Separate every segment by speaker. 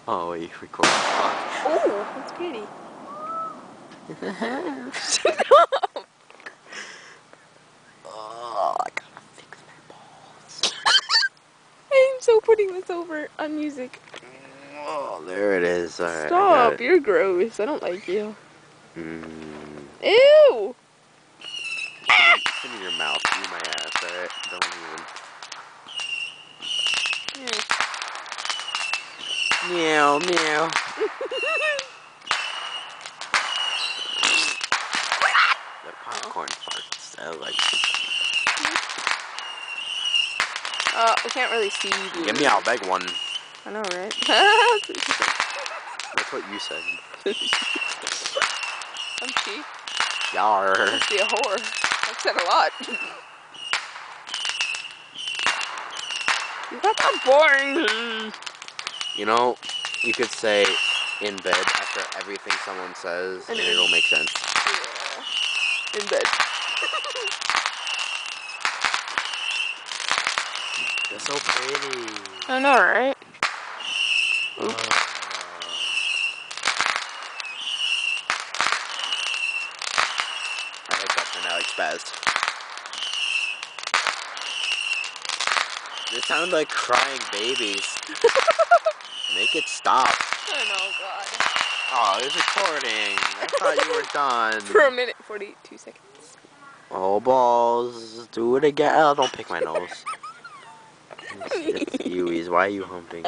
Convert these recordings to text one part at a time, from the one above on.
Speaker 1: Oh, wait, record.
Speaker 2: Oh, that's pretty.
Speaker 1: Oh, I gotta fix my balls.
Speaker 2: I'm so putting this over on music.
Speaker 1: Oh, there it is. Alright, I got
Speaker 2: Stop,
Speaker 1: it.
Speaker 2: you're gross. I don't like you.
Speaker 1: It's
Speaker 2: Ew!
Speaker 1: in your mouth. Eat my ass, alright? Don't even. Meow, meow. The popcorn farts. I like it.
Speaker 2: We can't really see you.
Speaker 1: Give me a big one.
Speaker 2: I know, right?
Speaker 1: That's what you said.
Speaker 2: I'm cheap.
Speaker 1: Yar.
Speaker 2: Must be a whore. I've said a lot. You got that boring.
Speaker 1: You know, you could say in bed after everything someone says, and it'll make sense.
Speaker 2: Yeah. In bed.
Speaker 1: They're so pretty.
Speaker 2: I know, right?
Speaker 1: I think that's an Alex Spaz. They sound like crying babies. Make it stop.
Speaker 2: I know, God.
Speaker 1: Oh, it's recording. I thought you were done.
Speaker 2: For a minute, 42 seconds.
Speaker 1: Oh, balls. Do it again. Oh, don't pick my nose. It's Ewies. Why are you humping?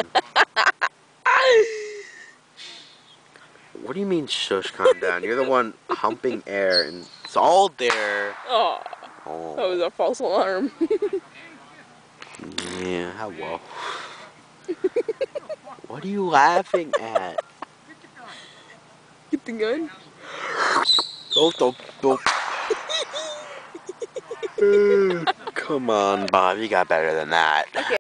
Speaker 1: What do you mean, shush, calm down? You're the one humping air, and it's all there.
Speaker 2: Oh, that was a false alarm.
Speaker 1: Yeah, how well. What are you laughing at?
Speaker 2: Get the gun.
Speaker 1: Oh. Come on, Bob. You got better than that.
Speaker 2: Okay.